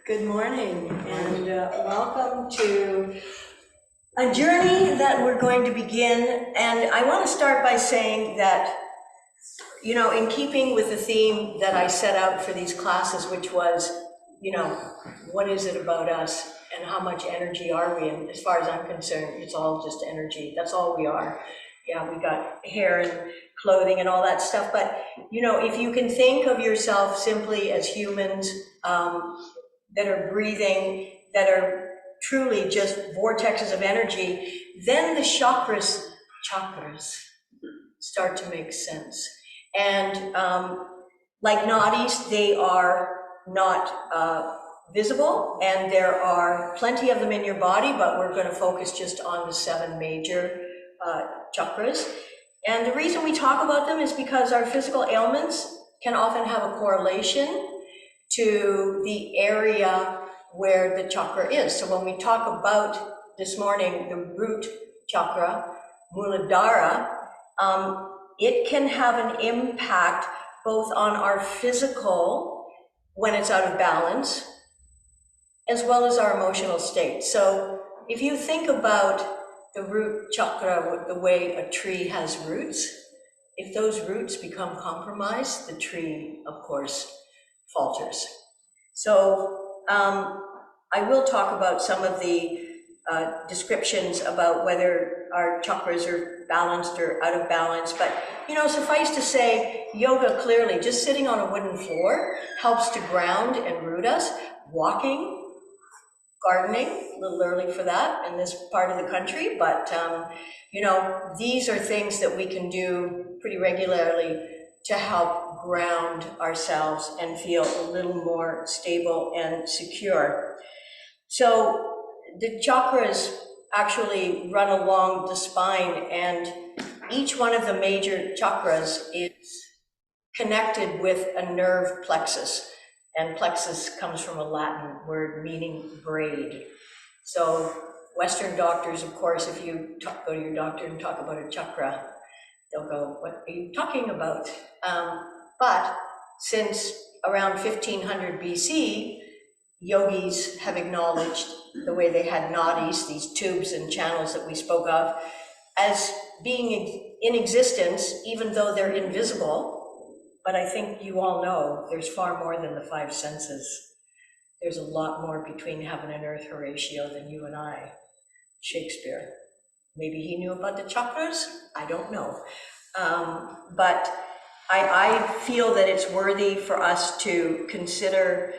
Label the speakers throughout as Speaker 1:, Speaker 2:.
Speaker 1: Good morning, and welcome to a journey that we're going to begin. And I want to start by saying that, you know, in keeping with the theme that I set out for these classes, which was, you know, what is it about us and how much energy are we? And as far as I'm concerned, it's all just energy. That's all we are. Yeah, we got hair and clothing and all that stuff. But, you know, if you can think of yourself simply as humans, that are breathing, that are truly just vortexes of energy, then the chakras start to make sense. And like nadis, they are not visible, and there are plenty of them in your body, but we're going to focus just on the 7 major chakras. And the reason we talk about them is because our physical ailments can often have a correlation to the area where the chakra is. So when we talk about this morning, the root chakra, Muladhara, it can have an impact both on our physical when it's out of balance, as well as our emotional state. So if you think about the root chakra, the way a tree has roots, if those roots become compromised, the tree, of course, falters. So I will talk about some of the descriptions about whether our chakras are balanced or out of balance, but you know, suffice to say, yoga clearly, just sitting on a wooden floor helps to ground and root us. Walking, gardening, a little early for that in this part of the country, but you know, these are things that we can do pretty regularly to help ground ourselves and feel a little more stable and secure. So the chakras actually run along the spine, and each one of the major chakras is connected with a nerve plexus. And plexus comes from a Latin word meaning braid. So Western doctors, of course, if you go to your doctor and talk about a chakra, they'll go, what are you talking about? But since around 1500 BC, yogis have acknowledged the way they had nadis, these tubes and channels that we spoke of, as being in existence, even though they're invisible. But I think you all know there's far more than the 5 senses. There's a lot more between heaven and earth, Horatio, than you and I. Shakespeare. Maybe he knew about the chakras, I don't know. But I feel that it's worthy for us to consider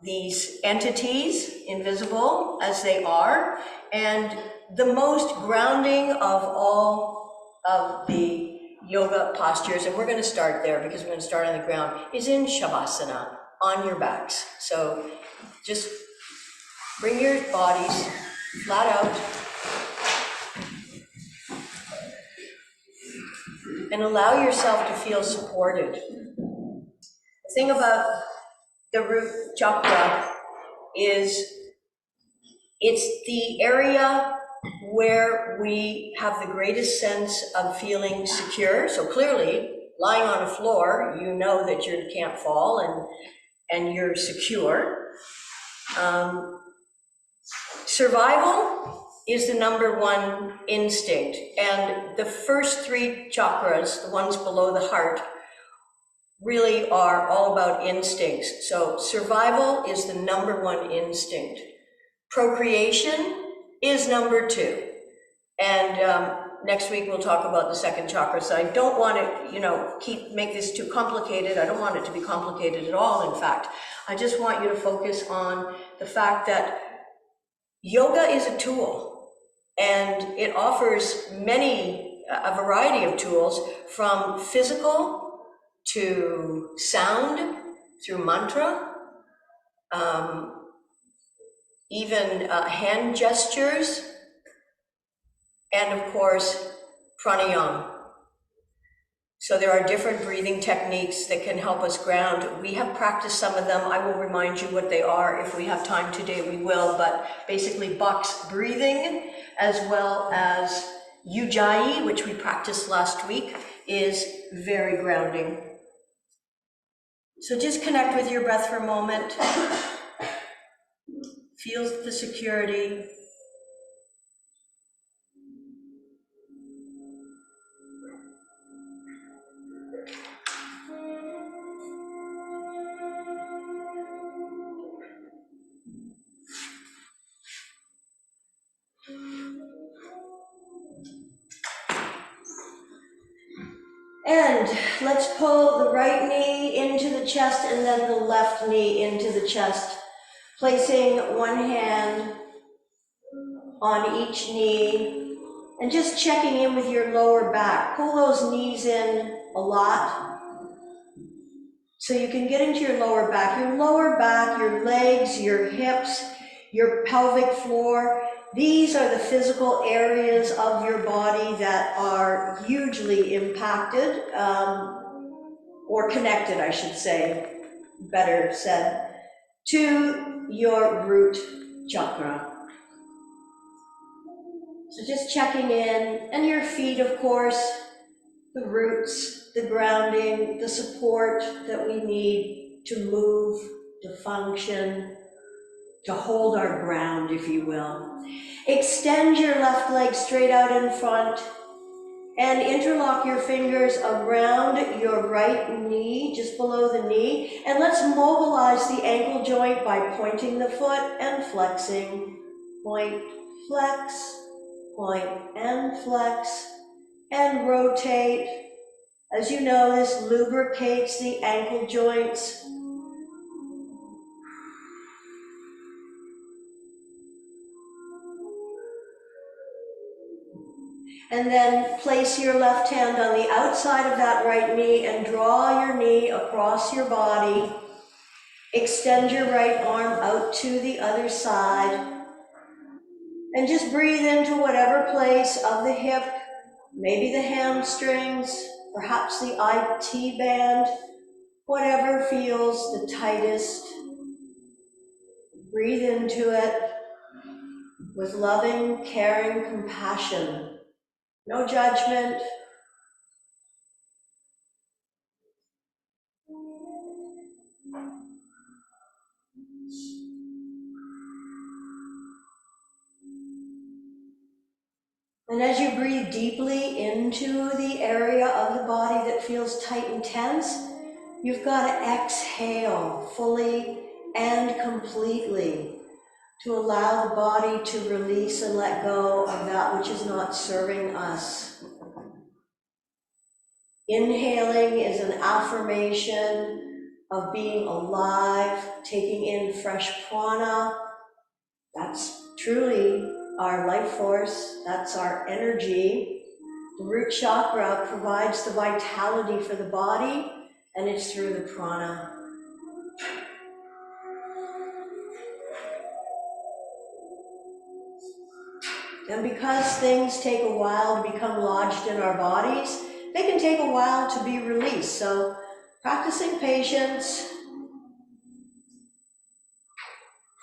Speaker 1: these entities, invisible as they are, and the most grounding of all of the yoga postures, and we're going to start there because we're going to start on the ground, is in Shavasana, on your backs. So just bring your bodies flat out, and allow yourself to feel supported. The thing about the root chakra is it's the area where we have the greatest sense of feeling secure. So clearly, lying on a floor, you know that you can't fall and you're secure. Survival is the #1 instinct. And the first 3 chakras, the ones below the heart, really are all about instincts. So survival is the #1 instinct. Procreation is #2. And next week we'll talk about the 2nd chakra. So I don't want to, you know, make this too complicated. I don't want it to be complicated at all, in fact. I just want you to focus on the fact that yoga is a tool, and it offers a variety of tools, from physical to sound, through mantra, even hand gestures, and of course, pranayama. So there are different breathing techniques that can help us ground. We have practiced some of them. I will remind you what they are. If we have time today, we will, but basically box breathing, as well as ujjayi, which we practiced last week, is very grounding. So just connect with your breath for a moment. Feel the security. And let's pull the right knee into the chest and then the left knee into the chest, placing one hand on each knee and just checking in with your lower back. Pull those knees in a lot so you can get into your lower back. Your lower back, your legs, your hips, your pelvic floor. These are the physical areas of your body that are hugely impacted, or connected, I should say, better said, to your root chakra. So just checking in, and your feet, of course, the roots, the grounding, the support that we need to move, to function, to hold our ground, if you will. Extend your left leg straight out in front and interlock your fingers around your right knee, just below the knee. And let's mobilize the ankle joint by pointing the foot and flexing. Point, flex, point and flex, and rotate. As you know, this lubricates the ankle joints. And then place your left hand on the outside of that right knee and draw your knee across your body. Extend your right arm out to the other side. And just breathe into whatever place of the hip, maybe the hamstrings, perhaps the IT band, whatever feels the tightest. Breathe into it with loving, caring compassion. No judgment. And as you breathe deeply into the area of the body that feels tight and tense, you've got to exhale fully and completely to allow the body to release and let go of that which is not serving us. Inhaling is an affirmation of being alive, taking in fresh prana. That's truly our life force, that's our energy. The root chakra provides the vitality for the body, and it's through the prana. And because things take a while to become lodged in our bodies, they can take a while to be released. So practicing patience,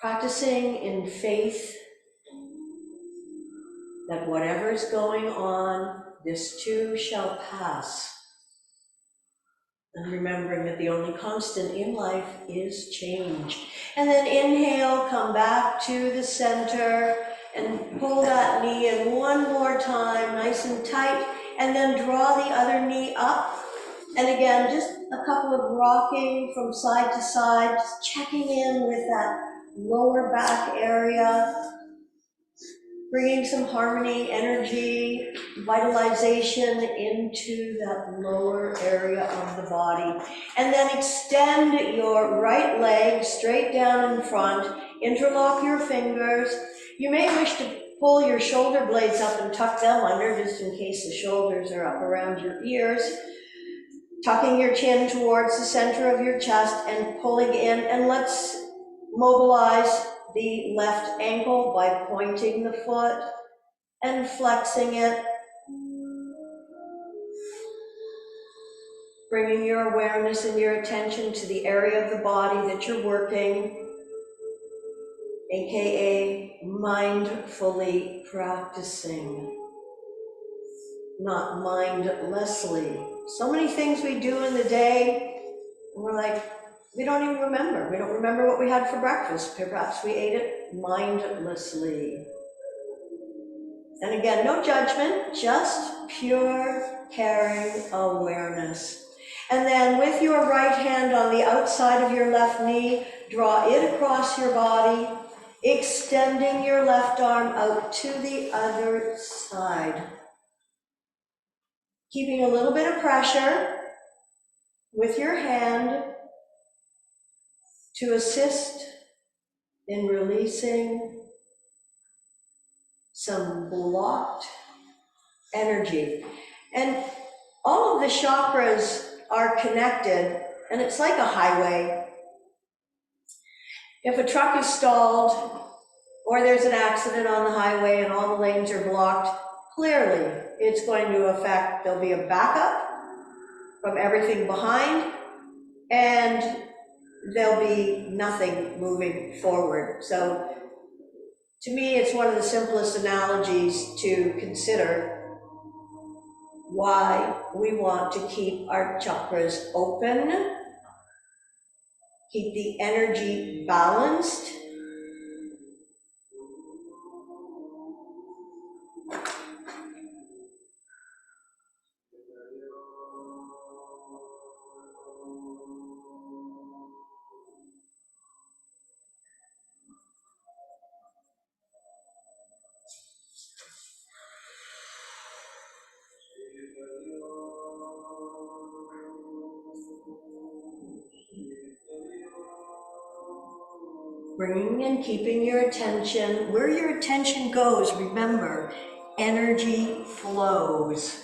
Speaker 1: practicing in faith that whatever is going on, this too shall pass. And remembering that the only constant in life is change. And then inhale, come back to the center and pull that knee in one more time, nice and tight, and then draw the other knee up. And again, just a couple of rocking from side to side, just checking in with that lower back area, bringing some harmony, energy, vitalization into that lower area of the body. And then extend your right leg straight down in front, interlock your fingers. You may wish to pull your shoulder blades up and tuck them under, just in case the shoulders are up around your ears. Tucking your chin towards the center of your chest and pulling in, and let's mobilize the left ankle by pointing the foot and flexing it. Bringing your awareness and your attention to the area of the body that you're working, aka mindfully practicing, not mindlessly. So many things we do in the day, and we're like, we don't even remember. We don't remember what we had for breakfast. Perhaps we ate it mindlessly. And again, no judgment, just pure caring awareness. And then with your right hand on the outside of your left knee, draw it across your body, extending your left arm out to the other side. Keeping a little bit of pressure with your hand to assist in releasing some blocked energy. And all of the chakras are connected, and it's like a highway. If a truck is stalled, or there's an accident on the highway and all the lanes are blocked, clearly it's going to affect, there'll be a backup from everything behind, and there'll be nothing moving forward. So to me, it's one of the simplest analogies to consider why we want to keep our chakras open, keep the energy balanced, bringing and keeping your attention. Where your attention goes, remember, energy flows.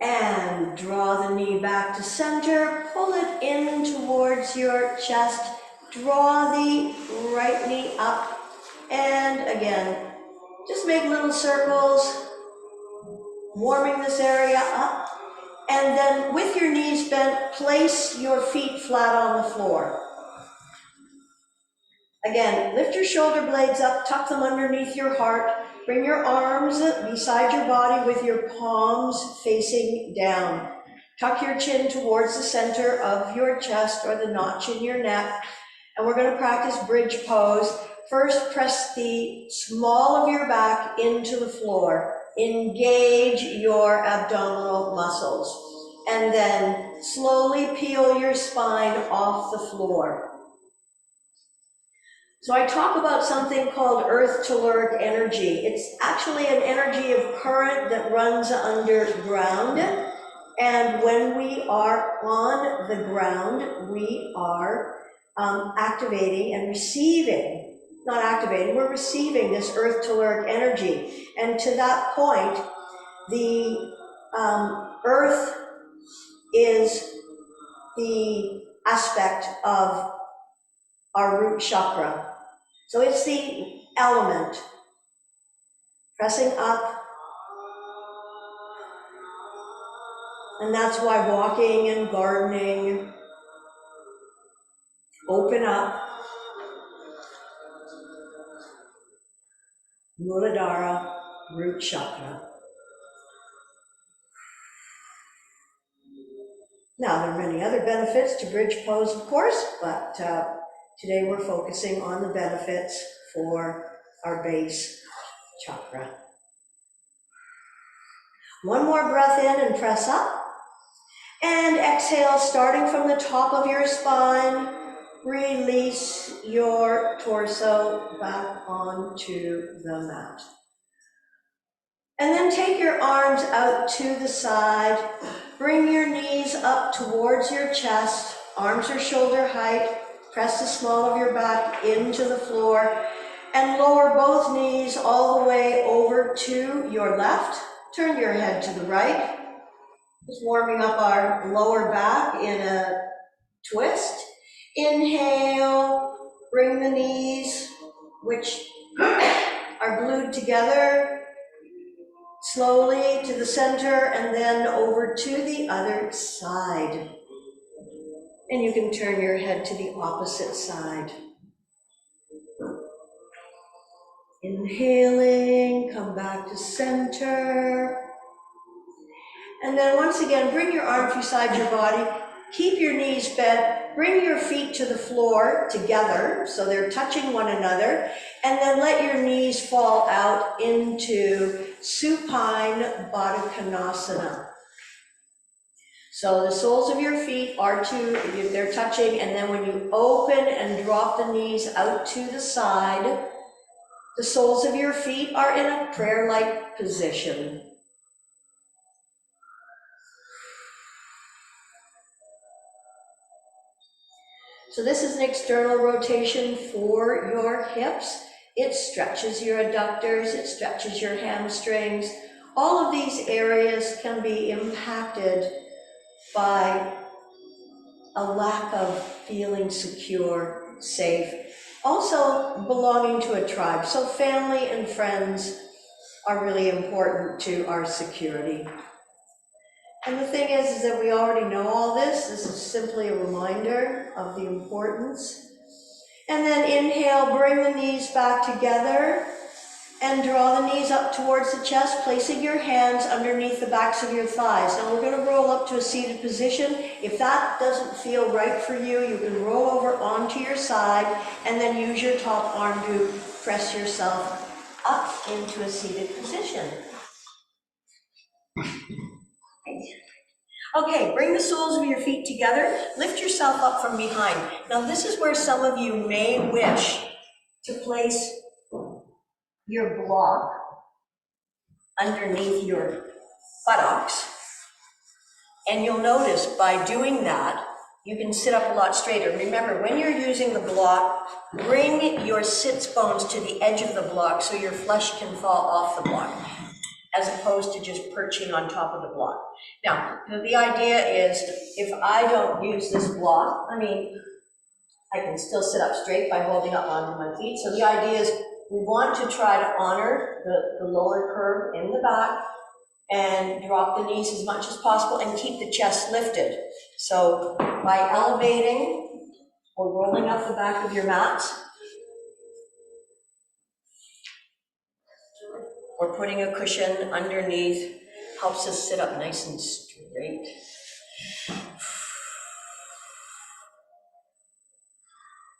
Speaker 1: And draw the knee back to center, pull it in towards your chest, draw the right knee up, and again, just make little circles, warming this area up, and then with your knees bent, place your feet flat on the floor. Again, lift your shoulder blades up, tuck them underneath your heart, bring your arms beside your body with your palms facing down. Tuck your chin towards the center of your chest or the notch in your neck, and we're going to practice bridge pose. First, press the small of your back into the floor. Engage your abdominal muscles, and then slowly peel your spine off the floor. So I talk about something called earth to earth energy. It's actually an energy of current that runs underground. And when we are on the ground, we are activating and receiving, not activating, we're receiving this earth to earth energy. And to that point, the earth is the aspect of our root chakra. So it's the element, pressing up, and that's why walking and gardening open up Muladhara, root chakra. Now, there are many other benefits to bridge pose, of course, but today we're focusing on the benefits for our base chakra. One more breath in and press up. And exhale, starting from the top of your spine, release your torso back onto the mat. And then take your arms out to the side. Bring your knees up towards your chest. Arms are shoulder height. Press the small of your back into the floor. And lower both knees all the way over to your left. Turn your head to the right. Just warming up our lower back in a twist. Inhale, bring the knees, which are glued together, slowly to the center and then over to the other side. And you can turn your head to the opposite side. Inhaling, come come back to center. And then once again, bring your arms beside your body. Keep your knees bent. Bring your feet to the floor together so they're touching one another. And then let your knees fall out into supine Baddha Konasana. So the soles of your feet are they're touching, and then when you open and drop the knees out to the side, the soles of your feet are in a prayer-like position. So this is an external rotation for your hips. It stretches your adductors, it stretches your hamstrings. All of these areas can be impacted by a lack of feeling secure, safe, also belonging to a tribe. So family and friends are really important to our security. And the thing is that we already know all this. This is simply a reminder of the importance. And then inhale, bring the knees back together and draw the knees up towards the chest, placing your hands underneath the backs of your thighs. Now we're going to roll up to a seated position. If that doesn't feel right for you, you can roll over onto your side and then use your top arm to press yourself up into a seated position. Okay, bring the soles of your feet together. Lift yourself up from behind. Now this is where some of you may wish to place your block underneath your buttocks. And you'll notice by doing that, you can sit up a lot straighter. Remember, when you're using the block, bring your sits bones to the edge of the block so your flesh can fall off the block, as opposed to just perching on top of the block. Now, the idea is if I don't use this block, I can still sit up straight by holding up onto my feet. So the idea is we want to try to honor the lower curve in the back and drop the knees as much as possible and keep the chest lifted. So by elevating or rolling up the back of your mats, or putting a cushion underneath, helps us sit up nice and straight.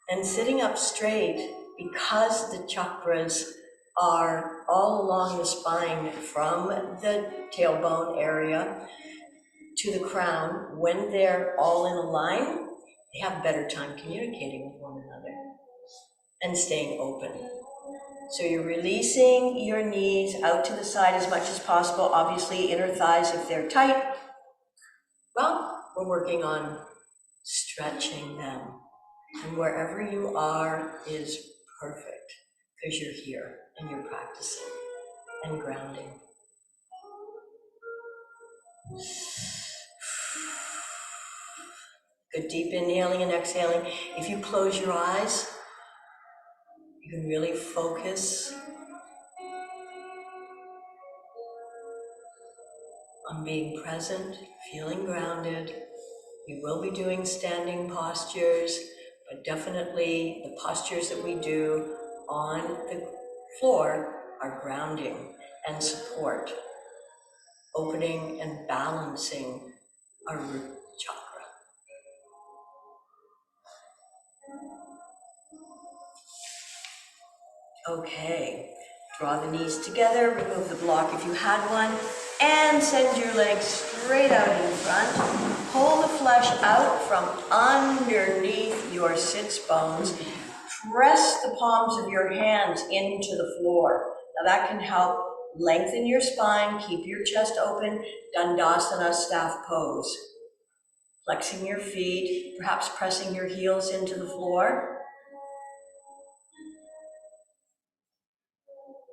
Speaker 1: And sitting up straight, because the chakras are all along the spine from the tailbone area to the crown, when they're all in a line, they have a better time communicating with one another and staying open. So you're releasing your knees out to the side as much as possible. Obviously, inner thighs, if they're tight, well, we're working on stretching them. And wherever you are is perfect, because you're here and you're practicing and grounding. Good deep inhaling and exhaling. If you close your eyes, you can really focus on being present, feeling grounded. We will be doing standing postures, but definitely the postures that we do on the floor are grounding and support, opening and balancing our root chakra. Okay, draw the knees together, remove the block if you had one, and send your legs straight out in front. Pull the flesh out from underneath your sits bones. Press the palms of your hands into the floor. Now that can help lengthen your spine, keep your chest open, Dandasana staff pose. Flexing your feet, perhaps pressing your heels into the floor.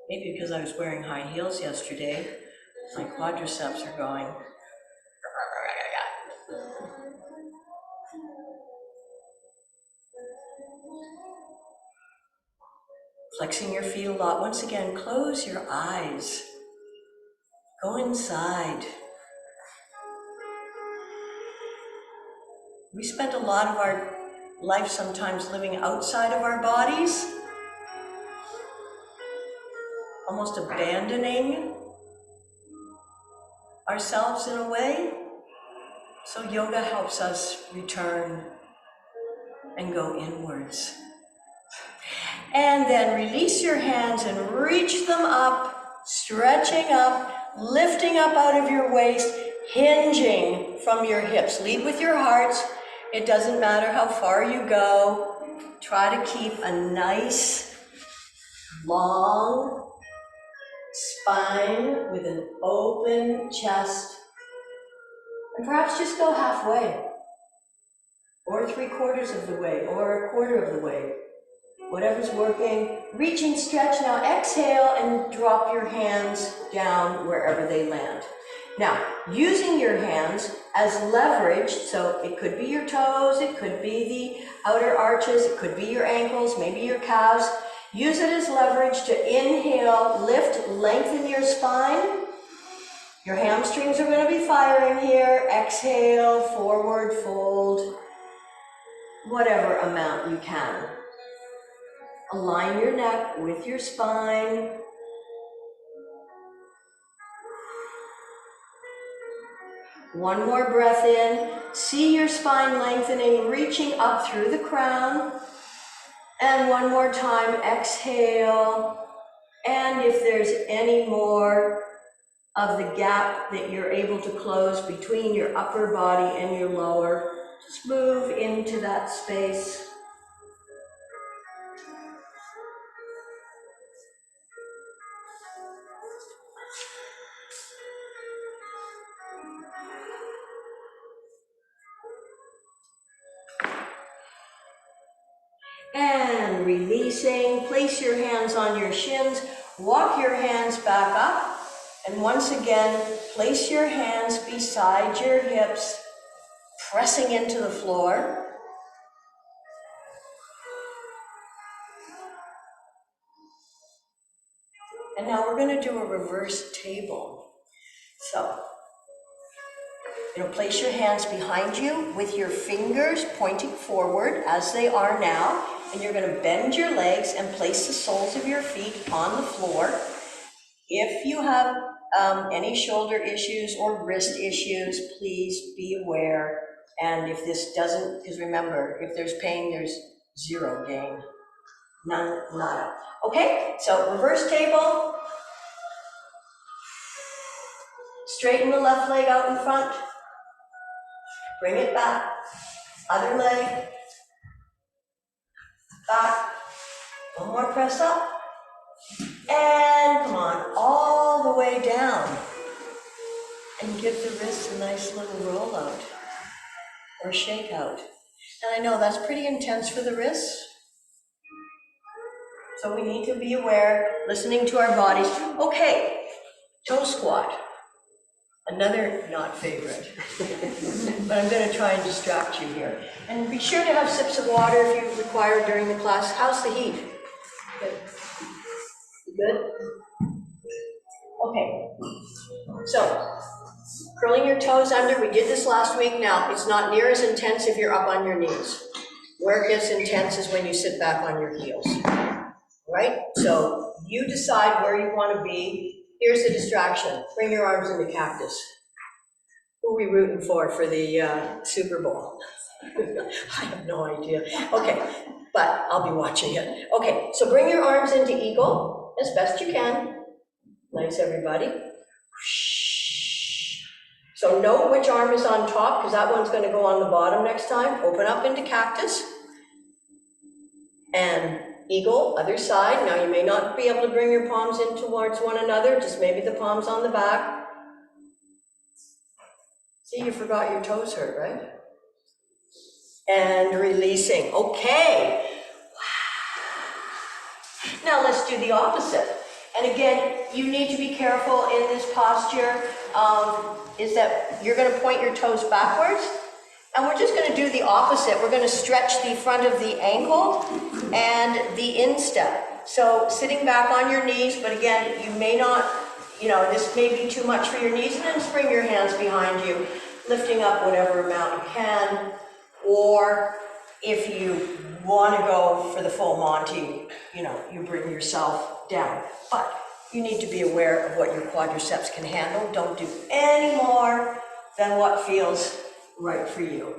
Speaker 1: Maybe because I was wearing high heels yesterday, my quadriceps are going. Flexing your feet a lot. Once again, close your eyes. Go inside. We spend a lot of our life sometimes living outside of our bodies. almost abandoning ourselves in a way. So yoga helps us return and go inwards. And then release your hands and reach them up, stretching up, lifting up out of your waist, hinging from your hips. Lead with your hearts. It doesn't matter how far you go. Try to keep a nice, long spine with an open chest. And perhaps just go halfway, or 3/4 of the way, or 1/4 of the way. Whatever's working. Reach and stretch. Now exhale and drop your hands down wherever they land. Now, using your hands as leverage, so it could be your toes, it could be the outer arches, it could be your ankles, maybe your calves. Use it as leverage to inhale, lift, lengthen your spine. Your hamstrings are going to be firing here. Exhale, forward fold, whatever amount you can. Align your neck with your spine. One more breath in. See your spine lengthening, reaching up through the crown. And one more time, exhale. And if there's any more of the gap that you're able to close between your upper body and your lower, just move into that space. And releasing, place your hands on your shins, walk your hands back up, and once again, place your hands beside your hips, pressing into the floor. And now we're going to do a reverse table. So, place your hands behind you with your fingers pointing forward as they are now, and you're going to bend your legs and place the soles of your feet on the floor. If you have any shoulder issues or wrist issues, please be aware. And if this doesn't, because remember, if there's pain, there's zero gain. None, nada. Okay, so reverse table. Straighten the left leg out in front. Bring it back. Other leg. Back. One more press up. And come on, all the way down. And give the wrists a nice little roll out or shake out. And I know that's pretty intense for the wrists. So we need to be aware, listening to our bodies. Okay, toe squat. Another not favorite, but I'm going to try and distract you here. And be sure to have sips of water if you require during the class. How's the heat? Good. Good? Okay. So, curling your toes under. We did this last week. Now, it's not near as intense if you're up on your knees. Where it gets intense is when you sit back on your heels. Right? So, you decide where you want to be. Here's the distraction. Bring your arms into cactus. Who are we rooting for the Super Bowl? I have no idea. Okay, but I'll be watching it. Okay, so bring your arms into eagle as best you can. Nice, everybody. So note which arm is on top, because that one's going to go on the bottom next time. Open up into cactus. And eagle, other side. Now you may not be able to bring your palms in towards one another, just maybe the palms on the back. See, you forgot your toes hurt, right? And releasing. Okay. Now let's do the opposite. And again, you need to be careful in this posture, is that you're going to point your toes backwards. And we're just going to do the opposite. We're going to stretch the front of the ankle and the instep. So sitting back on your knees, but again, you may not, this may be too much for your knees, and then just bring your hands behind you, lifting up whatever amount you can. Or if you want to go for the full Monty, you bring yourself down. But You need to be aware of what your quadriceps can handle. Don't do any more than what feels right for you.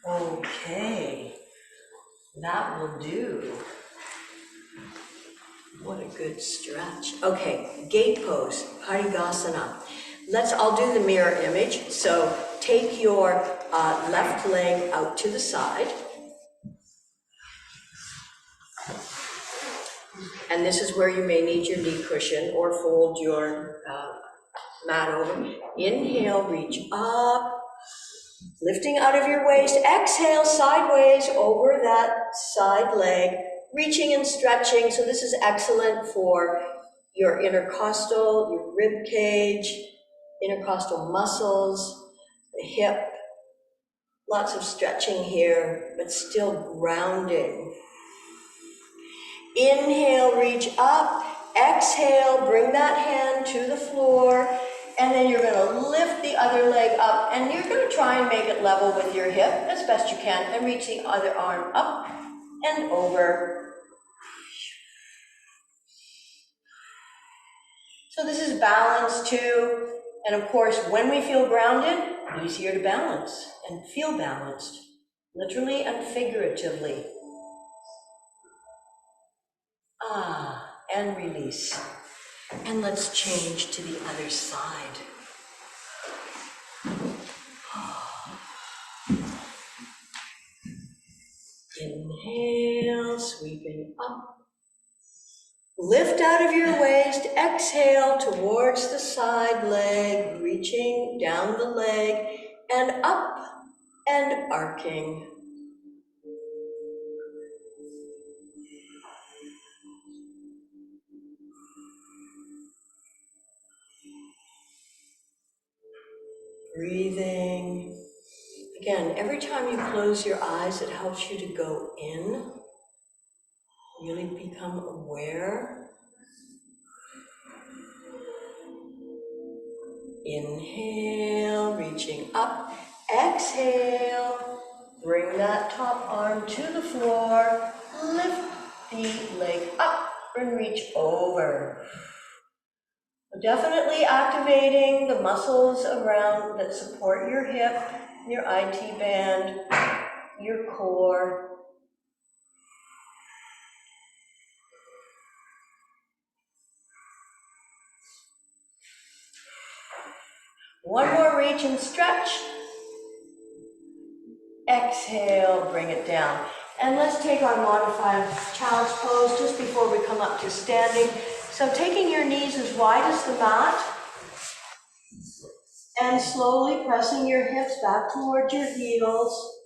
Speaker 1: Okay, that will do. What a good stretch. Okay, gate pose, Parigasana. I'll do the mirror image. So take your left leg out to the side. And this is where you may need your knee cushion or fold your mat over. Inhale, reach up, lifting out of your waist. Exhale, sideways over that side leg, reaching and stretching. So this is excellent for your intercostal, your rib cage, intercostal muscles, the hip. Lots of stretching here, but still grounding. Inhale, reach up. Exhale, bring that hand to the floor. And then you're going to lift the other leg up. And you're going to try and make it level with your hip as best you can. And reach the other arm up and over. So this is balance too. And of course, when we feel grounded, easier to balance and feel balanced, literally and figuratively. And release. And let's change to the other side. Inhale, sweeping up. Lift out of your waist, exhale towards the side leg, reaching down the leg and up and arcing. Breathing. Again, every time you close your eyes, it helps you to go in, really become aware. Inhale, reaching up. Exhale, bring that top arm to the floor. Lift the leg up and reach over. Definitely activating the muscles around that support your hip, your IT band, your core. One more reach and stretch. Exhale, bring it down. And let's take our modified child's pose just before we come up to standing. So taking your knees as wide as the mat and slowly pressing your hips back towards your heels.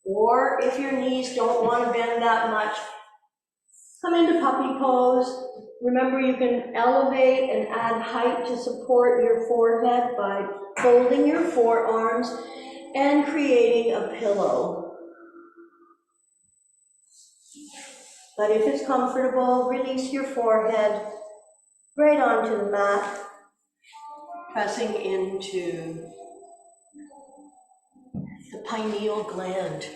Speaker 1: Or if your knees don't want to bend that much, come into puppy pose. Remember, you can elevate and add height to support your forehead by folding your forearms and creating a pillow. But if it's comfortable, release your forehead right onto the mat, pressing into the pineal gland.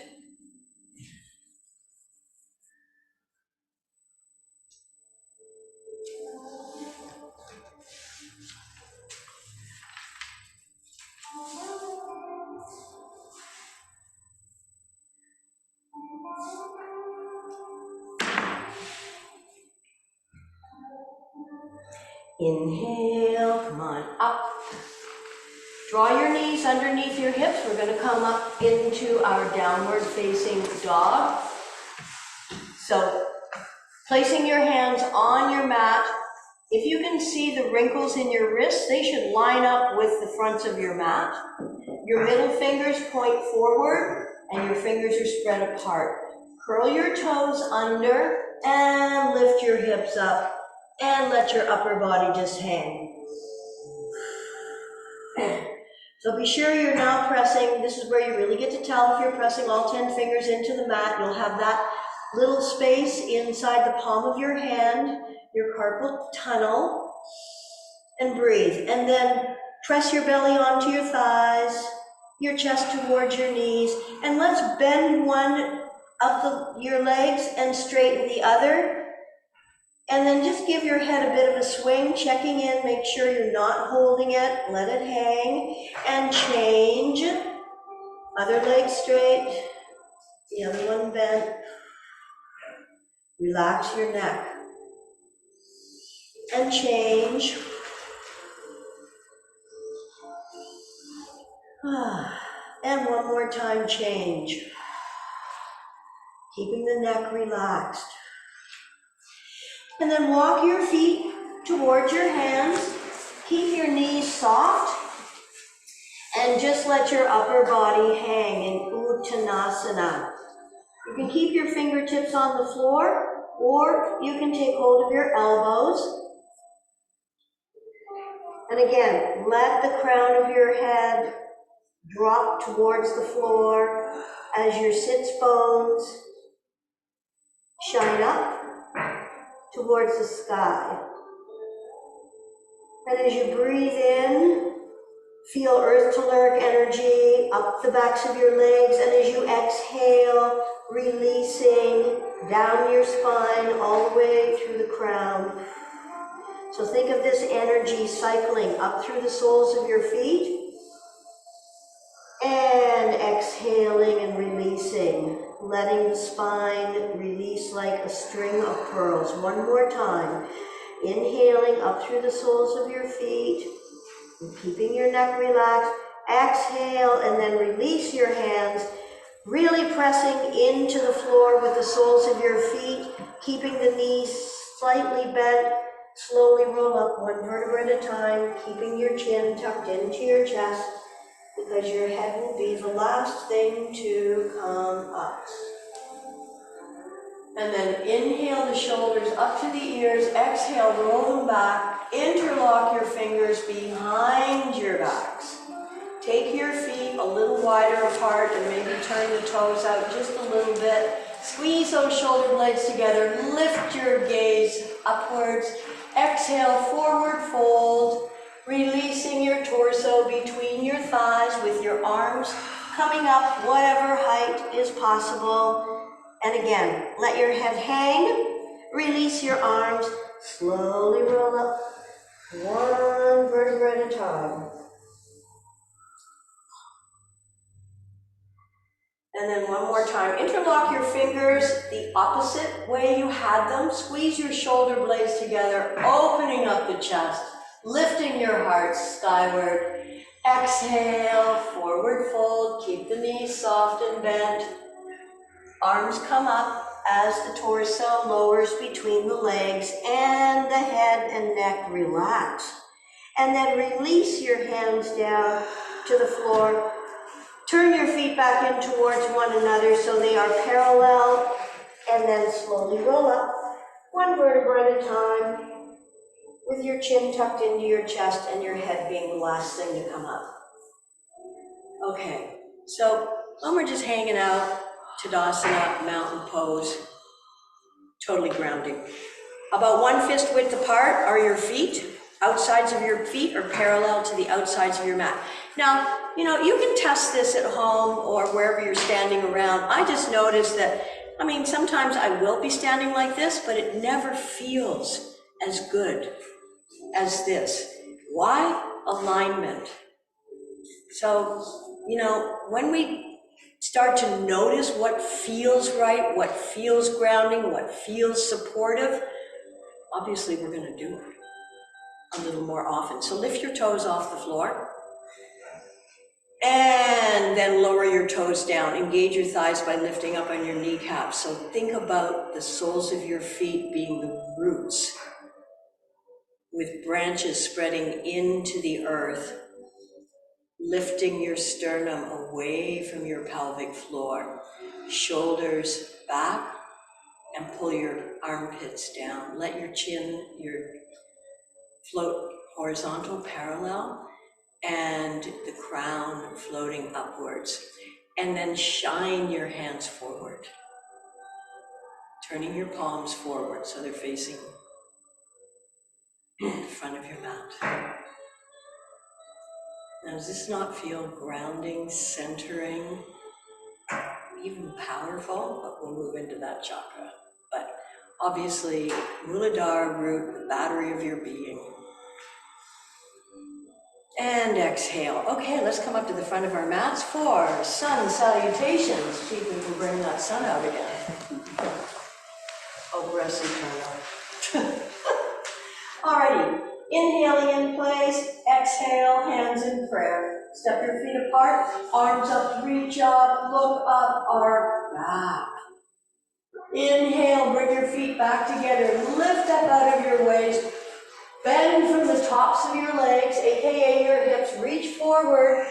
Speaker 1: Inhale, come on, up. Draw your knees underneath your hips. We're going to come up into our downward facing dog. So, placing your hands on your mat. If you can see the wrinkles in your wrists, they should line up with the fronts of your mat. Your middle fingers point forward and your fingers are spread apart. Curl your toes under and lift your hips up. And let your upper body just hang. So be sure you're now pressing. This is where you really get to tell if you're pressing all 10 fingers into the mat. You'll have that little space inside the palm of your hand, your carpal tunnel, and breathe. And then press your belly onto your thighs, your chest towards your knees, and let's bend one of your legs and straighten the other. And then just give your head a bit of a swing, checking in, make sure you're not holding it, let it hang, and change. Other leg straight, the other one bent. Relax your neck. And change. And one more time, change. Keeping the neck relaxed. And then walk your feet towards your hands. Keep your knees soft. And just let your upper body hang in Uttanasana. You can keep your fingertips on the floor, or you can take hold of your elbows. And again, let the crown of your head drop towards the floor as your sits bones shine up towards the sky. And as you breathe in, feel earth to lurk energy up the backs of your legs, and as you exhale, releasing down your spine all the way through the crown. So think of this energy cycling up through the soles of your feet, and exhaling and releasing, letting the spine release like a string of pearls. One more time. Inhaling up through the soles of your feet, and keeping your neck relaxed. Exhale, and then release your hands, really pressing into the floor with the soles of your feet, keeping the knees slightly bent. Slowly roll up one vertebra at a time, keeping your chin tucked into your chest, because your head will be the last thing to come up. And then inhale the shoulders up to the ears, exhale, roll them back, interlock your fingers behind your backs. Take your feet a little wider apart and maybe turn the toes out just a little bit. Squeeze those shoulder blades together, lift your gaze upwards, exhale, forward fold, releasing your torso between your thighs with your arms coming up whatever height is possible. And again, let your head hang, release your arms, slowly roll up, one vertebra at a time. And then one more time, interlock your fingers the opposite way you had them. Squeeze your shoulder blades together, opening up the chest, lifting your heart skyward. Exhale, forward fold, keep the knees soft and bent. Arms come up as the torso lowers between the legs, and the head and neck relax. And then release your hands down to the floor. Turn your feet back in towards one another so they are parallel, and then slowly roll up, one vertebra at a time, with your chin tucked into your chest and your head being the last thing to come up. Okay, so when we're just hanging out, Tadasana, mountain pose, totally grounding. About 1 fist width apart are your feet. Outsides of your feet are parallel to the outsides of your mat. Now, you can test this at home or wherever you're standing around. I just noticed that, sometimes I will be standing like this, but it never feels as good as this. Why? Alignment. So, when we start to notice what feels right, what feels grounding, what feels supportive, obviously we're going to do it a little more often. So lift your toes off the floor. And then lower your toes down. Engage your thighs by lifting up on your kneecaps. So think about the soles of your feet being the roots, with branches spreading into the earth, lifting your sternum away from your pelvic floor. Shoulders back, and pull your armpits down. Let your chin, float horizontal, parallel, and the crown floating upwards. And then shine your hands forward. turning your palms forward so they're facing in front of your mat. Now, does this not feel grounding, centering, even powerful? But we'll move into that chakra. But obviously, Muladhara root, the battery of your being. And exhale. Okay, let's come up to the front of our mats for sun salutations. See if we can bring that sun out again. Oh, breath eternal. Alrighty, inhaling in place, exhale, hands in prayer. Step your feet apart, arms up, reach up, look up, arc back. Inhale, bring your feet back together, lift up out of your waist, bend from the tops of your legs, aka your hips, reach forward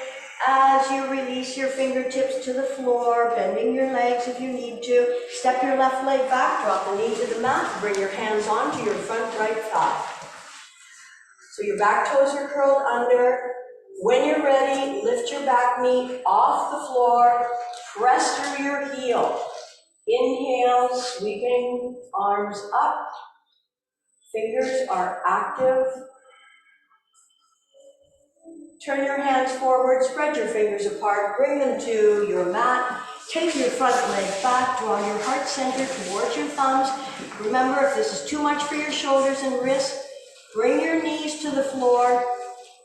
Speaker 1: as you release your fingertips to the floor, bending your legs if you need to. Step your left leg back, drop the knee to the mat, bring your hands onto your front right thigh. So your back toes are curled under. When you're ready, lift your back knee off the floor, press through your heel. Inhale, sweeping arms up. Fingers are active. Turn your hands forward, spread your fingers apart, bring them to your mat. Take your front leg back, draw your heart center towards your thumbs. Remember, if this is too much for your shoulders and wrists, bring your knees to the floor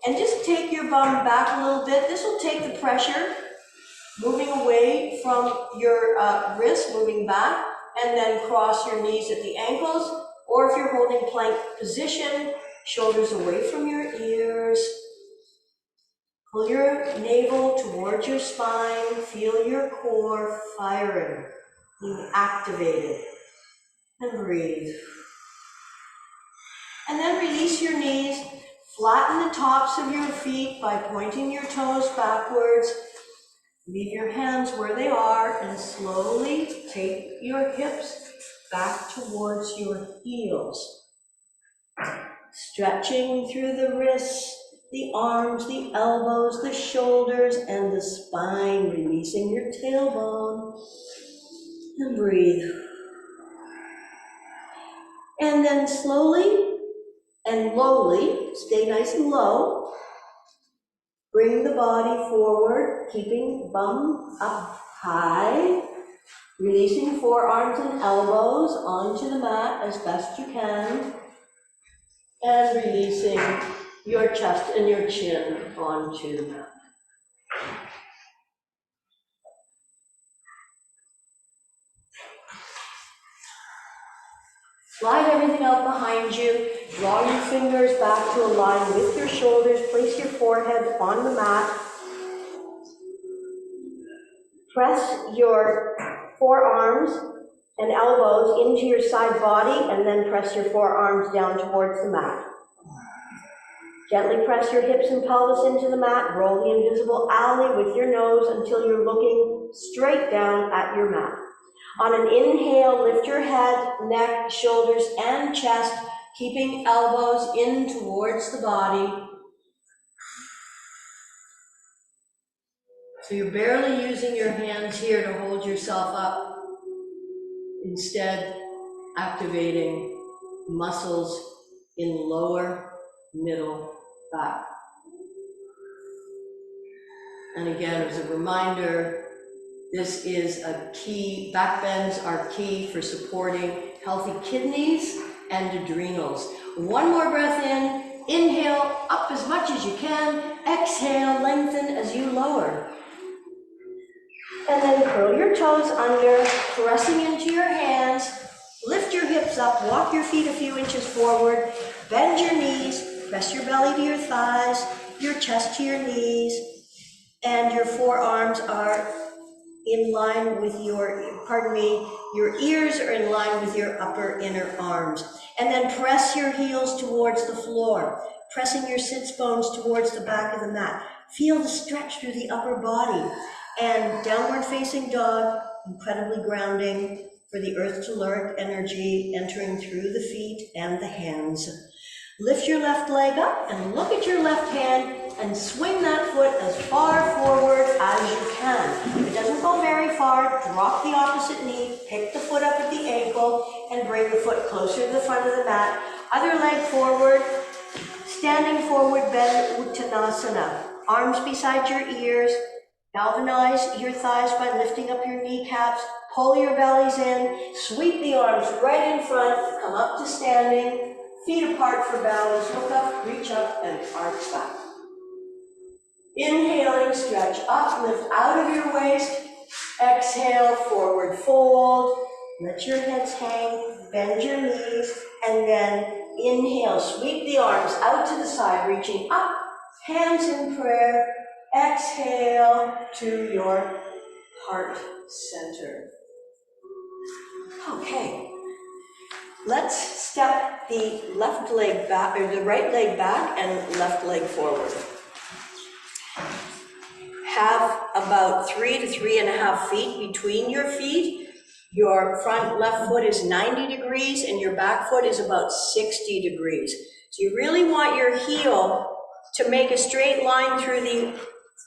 Speaker 1: and just take your bum back a little bit. This will take the pressure, moving away from your wrist, moving back, and then cross your knees at the ankles. Or if you're holding plank position, shoulders away from your ears. Pull your navel towards your spine. Feel your core firing, being activated. And breathe. And then release your knees. Flatten the tops of your feet by pointing your toes backwards. Leave your hands where they are and slowly take your hips back towards your heels. Stretching through the wrists, the arms, the elbows, the shoulders, and the spine, releasing your tailbone. And breathe. And then slowly and lowly, stay nice and low. Bring the body forward, keeping bum up high. Releasing forearms and elbows onto the mat as best you can. And releasing your chest and your chin onto the mat. Slide everything out behind you. Draw your fingers back to align with your shoulders. Place your forehead on the mat. Press your forearms and elbows into your side body and then press your forearms down towards the mat. Gently press your hips and pelvis into the mat. Roll the invisible alley with your nose until you're looking straight down at your mat. On an inhale, lift your head, neck, shoulders, and chest, keeping elbows in towards the body. So you're barely using your hands here to hold yourself up. Instead, activating muscles in lower, middle, back. And again, as a reminder, this is a key, back bends are key for supporting healthy kidneys and adrenals. One more breath in, inhale up as much as you can, exhale, lengthen as you lower. And then curl your toes under, pressing into your hands, lift your hips up, walk your feet a few inches forward, bend your knees, press your belly to your thighs, your chest to your knees, and your forearms are in line with your ears are in line with your upper inner arms. And then press your heels towards the floor, pressing your sits bones towards the back of the mat. Feel the stretch through the upper body. And downward facing dog, incredibly grounding for the earth to learn energy entering through the feet and the hands. Lift your left leg up and look at your left hand. and swing that foot as far forward as you can. If it doesn't go very far, drop the opposite knee, pick the foot up at the ankle, and bring the foot closer to the front of the mat. Other leg forward, standing forward bend Uttanasana. Arms beside your ears, galvanize your thighs by lifting up your kneecaps, pull your bellies in, sweep the arms right in front, come up to standing, feet apart for balance, look up, reach up, and arch back. Inhaling, stretch up, lift out of your waist. Exhale, forward fold. Let your hips hang, bend your knees, and then inhale, sweep the arms out to the side, reaching up, hands in prayer. Exhale to your heart center. Okay, let's step the left leg back, or the right leg back and left leg forward. Have about 3 to 3.5 feet between your feet. Your front left foot is 90 degrees and your back foot is about 60 degrees. So you really want your heel to make a straight line through the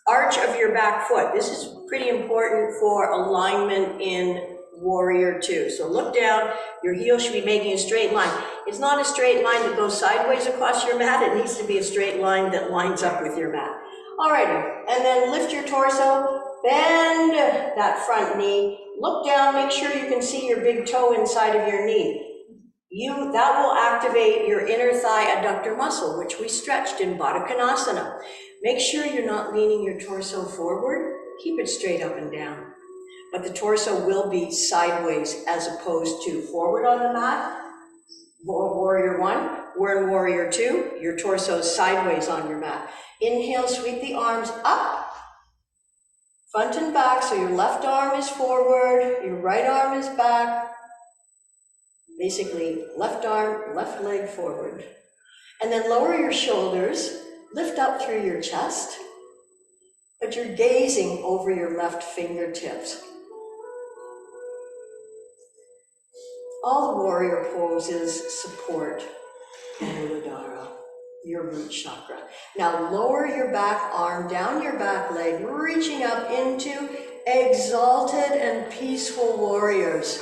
Speaker 1: arch of your back foot. This is pretty important for alignment in Warrior Two. So look down, your heel should be making a straight line. It's not a straight line that goes sideways across your mat, it needs to be a straight line that lines up with your mat. Alrighty, and then lift your torso, bend that front knee, look down, make sure you can see your big toe inside of your knee. That will activate your inner thigh adductor muscle, which we stretched in Baddha Konasana. Make sure you're not leaning your torso forward, keep it straight up and down. But the torso will be sideways as opposed to forward on the mat. Warrior One, we're in Warrior Two, your torso is sideways on your mat. Inhale, sweep the arms up, front and back, so your left arm is forward, your right arm is back. Basically, left arm, left leg forward. And then lower your shoulders, lift up through your chest, but you're gazing over your left fingertips. All the warrior poses support Muladhara, your root chakra. Now lower your back arm, down your back leg, reaching up into exalted and peaceful warriors.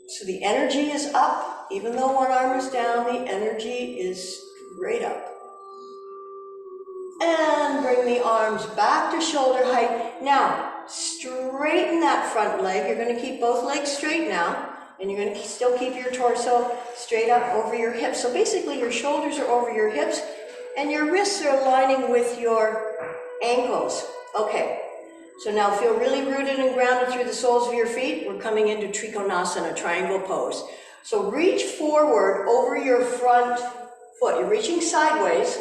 Speaker 1: So the energy is up, even though one arm is down, the energy is straight up. And bring the arms back to shoulder height. Now, straighten that front leg. You're going to keep both legs straight now, and you're going to still keep your torso straight up over your hips. So basically your shoulders are over your hips, and your wrists are aligning with your ankles. Okay, so now feel really rooted and grounded through the soles of your feet. We're coming into Trikonasana, triangle pose. So reach forward over your front foot. You're reaching sideways.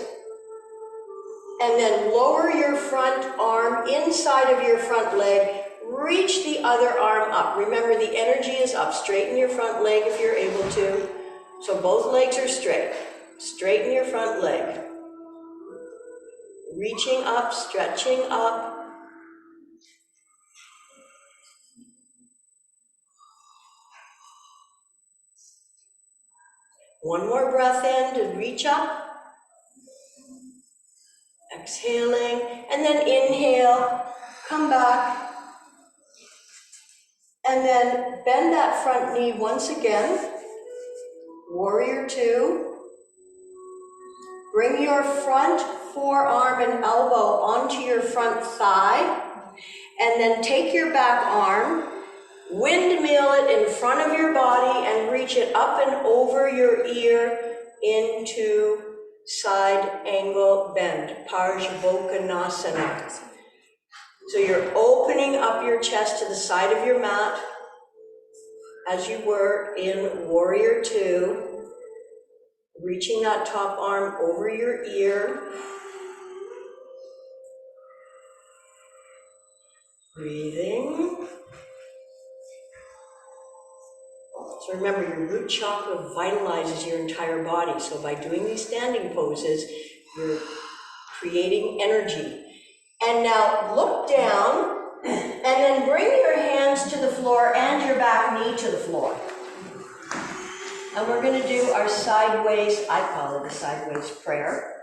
Speaker 1: And then lower your front arm inside of your front leg, reach the other arm up. Remember, the energy is up. Straighten your front leg if you're able to. So both legs are straight. Straighten your front leg. Reaching up, stretching up. One more breath in to reach up. Exhaling, and then inhale, come back, and then bend that front knee once again. Warrior Two. Bring your front forearm and elbow onto your front thigh, and then take your back arm, windmill it in front of your body, and reach it up and over your ear into side angle bend, Parsvakonasana. So you're opening up your chest to the side of your mat as you were in Warrior Two, reaching that top arm over your ear. Breathing. So remember, your root chakra vitalizes your entire body. So by doing these standing poses, you're creating energy. And now look down, and then bring your hands to the floor and your back knee to the floor. And we're going to do our sideways, I call it a sideways prayer.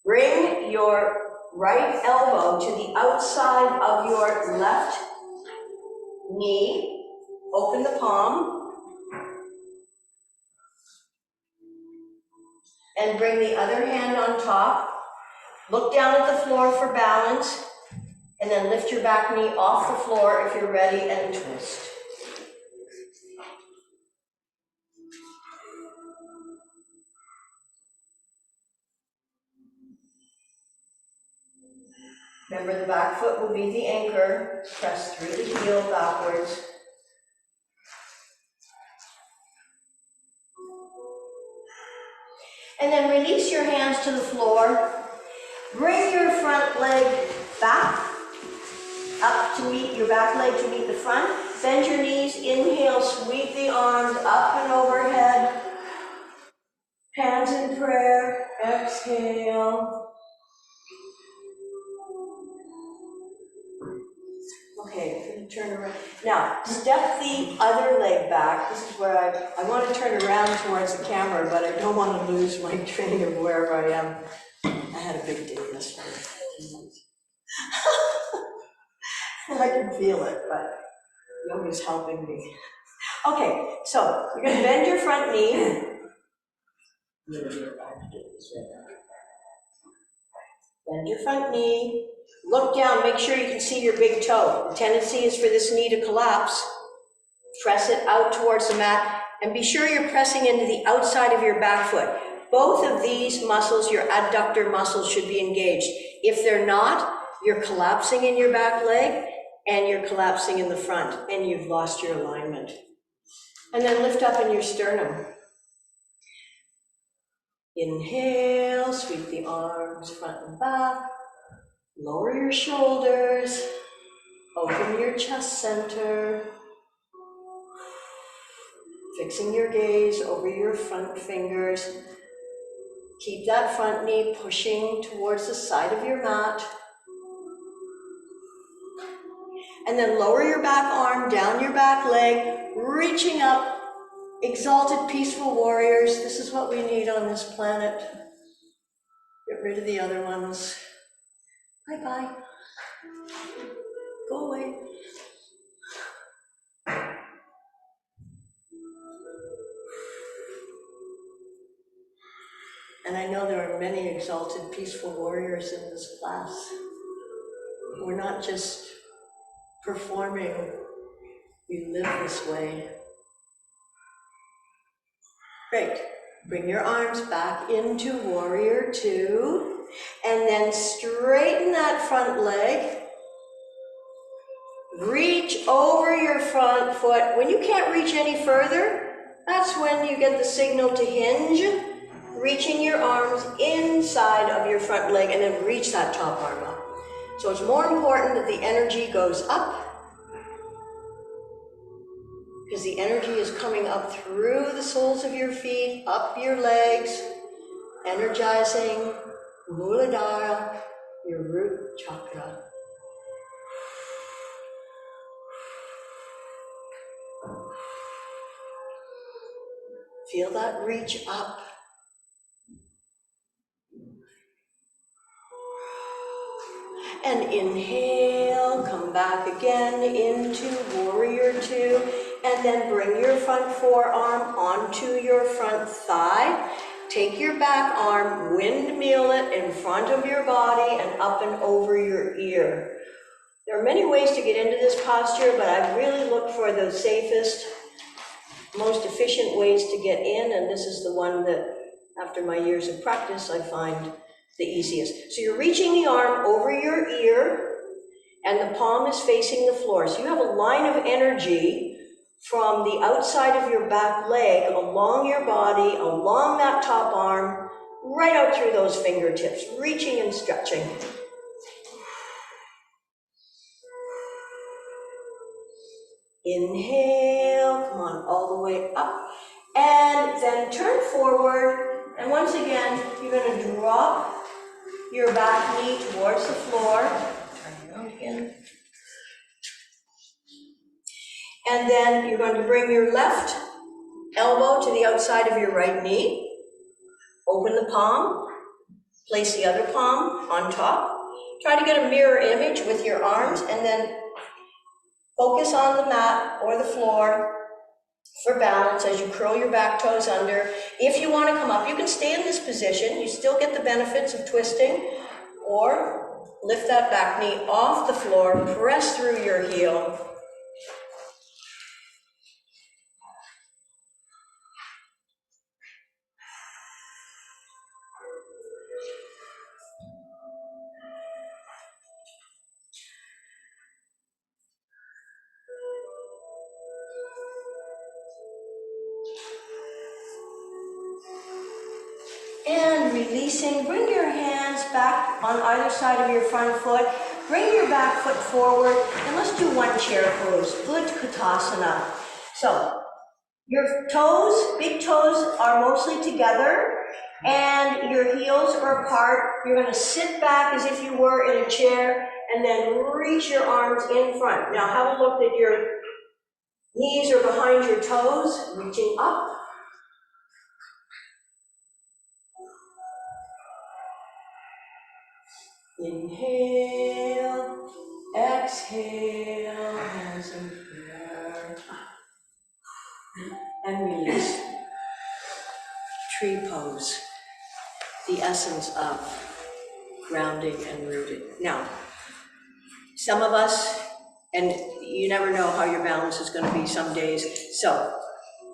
Speaker 1: Bring your right elbow to the outside of your left knee. Open the palm. And bring the other hand on top. Look down at the floor for balance. And then lift your back knee off the floor if you're ready and twist. Remember, the back foot will be the anchor. Press through the heel backwards. And then release your hands to the floor. Bring your front leg back, up to meet your back leg to meet the front. Bend your knees, inhale, sweep the arms up and overhead. Hands in prayer, exhale. Okay, I'm going to turn around. Now, step the other leg back. This is where I want to turn around towards the camera, but I don't want to lose my train of wherever I am. I had a big day yesterday. I can feel it, but yoga's helping me. Okay, so you're going to bend your front knee. Bend your front knee. Look down, make sure you can see your big toe. The tendency is for this knee to collapse. Press it out towards the mat, and be sure you're pressing into the outside of your back foot. Both of these muscles, your adductor muscles, should be engaged. If they're not, you're collapsing in your back leg, and you're collapsing in the front, and you've lost your alignment. And then lift up in your sternum. Inhale, sweep the arms front and back. Lower your shoulders. Open your chest center. Fixing your gaze over your front fingers. Keep that front knee pushing towards the side of your mat. And then lower your back arm down your back leg, reaching up. Exalted peaceful warriors. This is what we need on this planet. Get rid of the other ones. Bye-bye. Go away. And I know there are many exalted peaceful warriors in this class. We're not just performing, we live this way. Great. Bring your arms back into warrior two, and then straighten that front leg. Reach over your front foot. When you can't reach any further, that's when you get the signal to hinge, reaching your arms inside of your front leg, and then reach that top arm up. So it's more important that the energy goes up, because the energy is coming up through the soles of your feet, up your legs, energizing Muladhara, your root chakra. Feel that reach up. And inhale, come back again into warrior two, and then bring your front forearm onto your front thigh. Take your back arm, windmill it in front of your body and up and over your ear. There are many ways to get into this posture, but I really look for the safest, most efficient ways to get in, and this is the one that, after my years of practice, I find the easiest. So you're reaching the arm over your ear, and the palm is facing the floor. So you have a line of energy from the outside of your back leg, along your body, along that top arm, right out through those fingertips, reaching and stretching. Inhale, come on, all the way up, and then turn forward, and once again, you're going to drop your back knee towards the floor. Turn around again. And then you're going to bring your left elbow to the outside of your right knee. Open the palm, place the other palm on top. Try to get a mirror image with your arms and then focus on the mat or the floor for balance as you curl your back toes under. If you want to come up, you can stay in this position. You still get the benefits of twisting, or lift that back knee off the floor, press through your heel. And releasing, bring your hands back on either side of your front foot. Bring your back foot forward, and let's do one chair pose, Utkatasana. So, your toes, big toes, are mostly together, and your heels are apart. You're going to sit back as if you were in a chair, and then reach your arms in front. Now have a look that your knees are behind your toes, reaching up. Inhale, exhale, hands in prayer, and release. Tree pose, the essence of grounding and rooted. Now, some of us, and you never know how your balance is going to be some days, so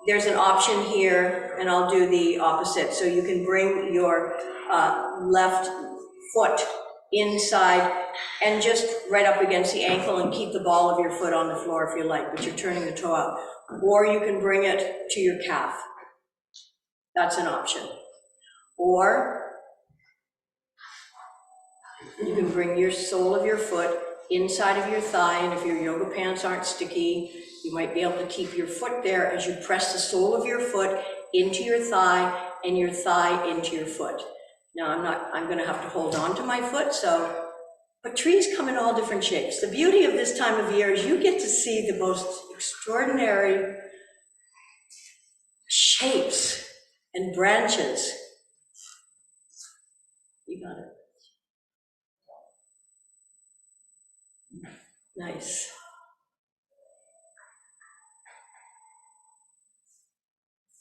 Speaker 1: there's an option here, and I'll do the opposite. So you can bring your left foot inside and just right up against the ankle and keep the ball of your foot on the floor if you like, but you're turning the toe out. Or you can bring it to your calf. That's an option. Or you can bring your sole of your foot inside of your thigh, and if your yoga pants aren't sticky, you might be able to keep your foot there as you press the sole of your foot into your thigh and your thigh into your foot. Now I'm gonna have to hold on to my foot, but trees come in all different shapes. The beauty of this time of year is you get to see the most extraordinary shapes and branches. You got it. Nice.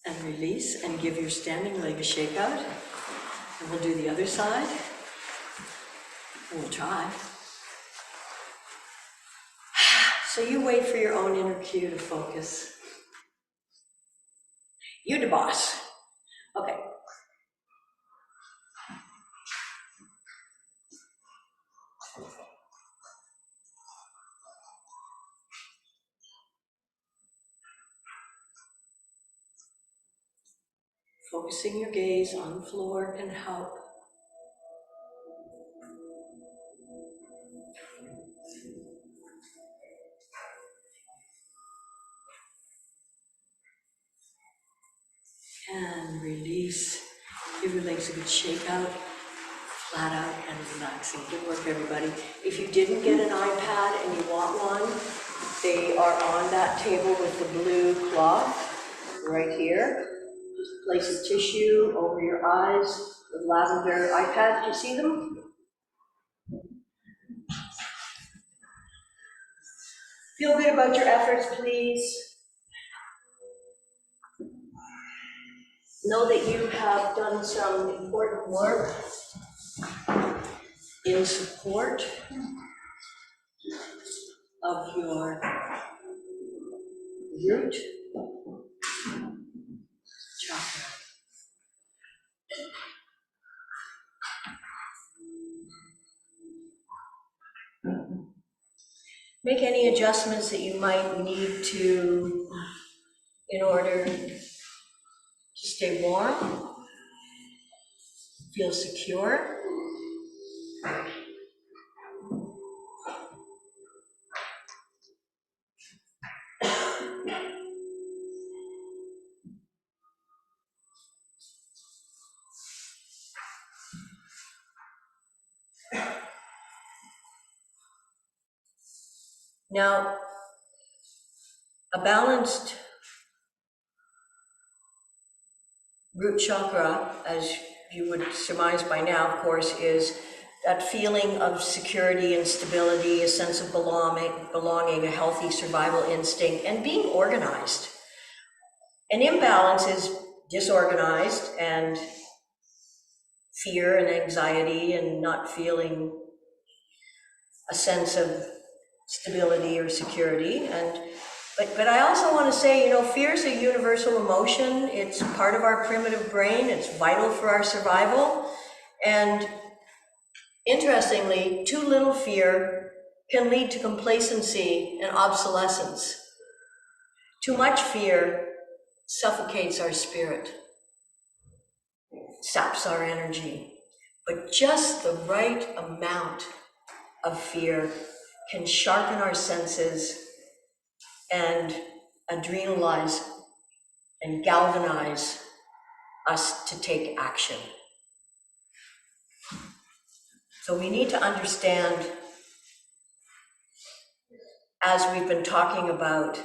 Speaker 1: And release and give your standing leg a shake out. And we'll do the other side. And we'll try. So you wait for your own inner cue to focus. You're the boss. Okay. Focusing your gaze on the floor can help. And release. Give your legs a good shake out, flat out and relaxing. Good work, everybody. If you didn't get an iPad and you want one, they are on that table with the blue cloth right here. Just place a tissue over your eyes with lavender iPad. Do you see them? Feel good about your efforts, please. Know that you have done some important work in support of your root chakra. Make any adjustments that you might need to in order to stay warm, feel secure. Now, a balanced Root chakra, as you would surmise by now, of course, is that feeling of security and stability, a sense of belonging, a healthy survival instinct, and being organized. An imbalance is disorganized and fear and anxiety and not feeling a sense of stability or security. But I also want to say, fear is a universal emotion. It's part of our primitive brain. It's vital for our survival. And interestingly, too little fear can lead to complacency and obsolescence. Too much fear suffocates our spirit, saps our energy. But just the right amount of fear can sharpen our senses and adrenalize and galvanize us to take action. So we need to understand, as we've been talking about,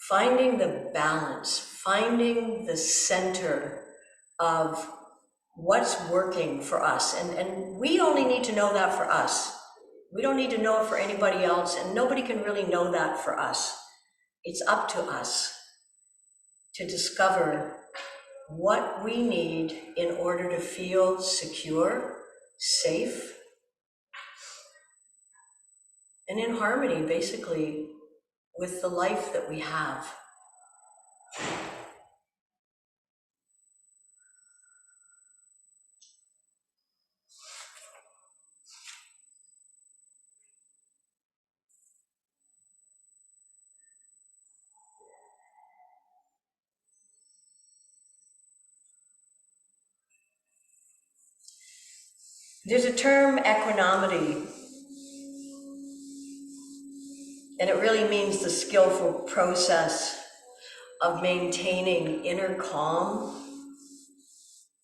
Speaker 1: finding the balance, finding the center of what's working for us. And we only need to know that for us. We don't need to know it for anybody else, and nobody can really know that for us. It's up to us to discover what we need in order to feel secure, safe, and in harmony, basically, with the life that we have. There's a term, equanimity, and it really means the skillful process of maintaining inner calm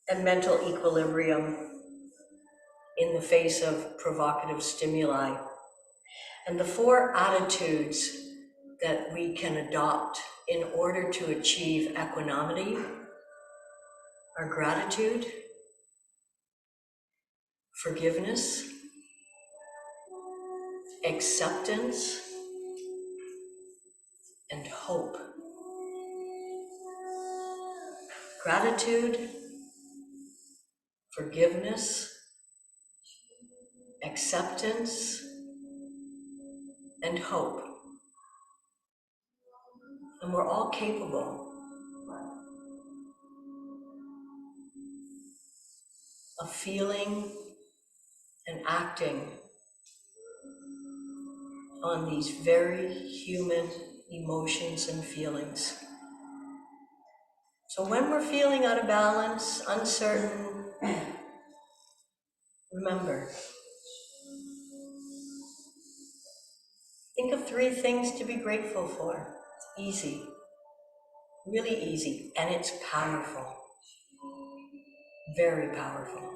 Speaker 1: and mental equilibrium in the face of provocative stimuli. And the 4 attitudes that we can adopt in order to achieve equanimity are gratitude, forgiveness, acceptance, and hope. Gratitude, forgiveness, acceptance, and hope. And we're all capable of feeling and acting on these very human emotions and feelings. So when we're feeling out of balance, uncertain, remember, think of 3 things to be grateful for. It's easy, really easy, and it's powerful, very powerful.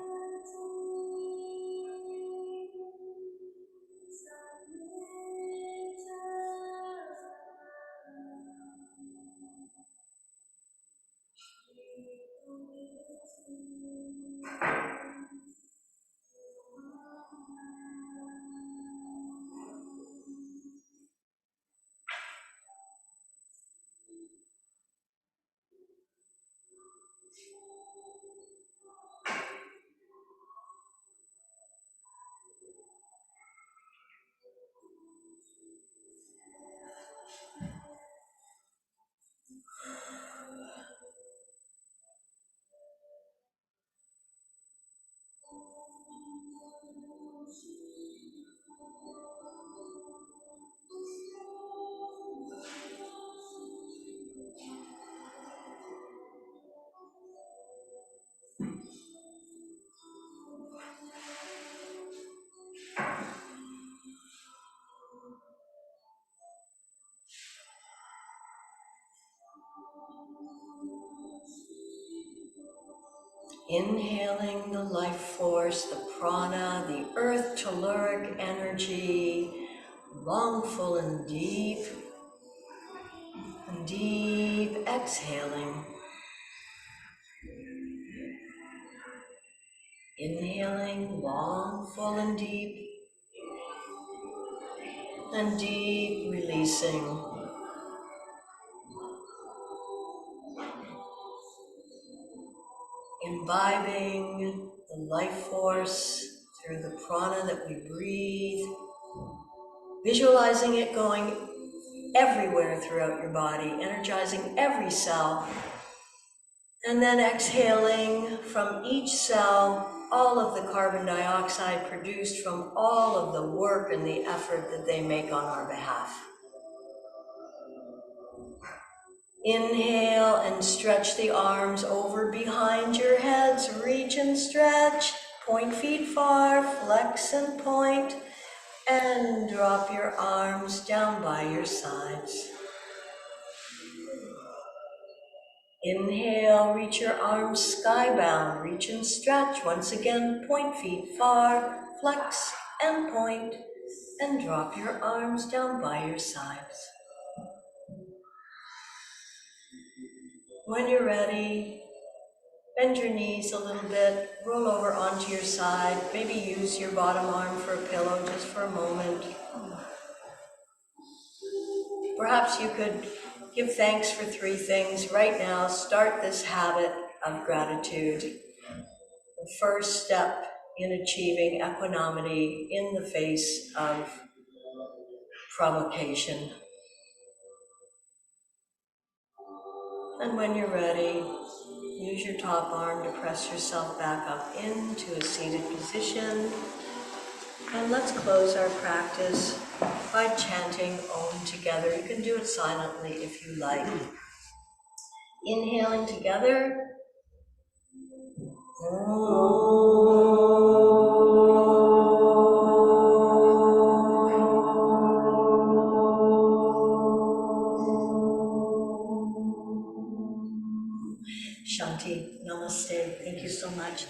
Speaker 1: Inhaling the life force, the prana, the earth telluric energy, long, full, and deep. And deep exhaling. Inhaling long, full, and deep. And deep releasing. Imbibing the life force through the prana that we breathe. Visualizing it going everywhere throughout your body, energizing every cell. And then exhaling from each cell all of the carbon dioxide produced from all of the work and the effort that they make on our behalf. Inhale and stretch the arms over behind your heads. Reach and stretch. Point feet far, flex and point. And drop your arms down by your sides. Inhale, reach your arms skybound. Reach and stretch. Once again, point feet far, flex and point. And drop your arms down by your sides. When you're ready, bend your knees a little bit, roll over onto your side, maybe use your bottom arm for a pillow just for a moment. Perhaps you could give thanks for 3 things right now. Start this habit of gratitude. The first step in achieving equanimity in the face of provocation. And when you're ready, use your top arm to press yourself back up into a seated position. And let's close our practice by chanting Om together. You can do it silently if you like. Inhaling together. Shanti, namaste. Thank you so much.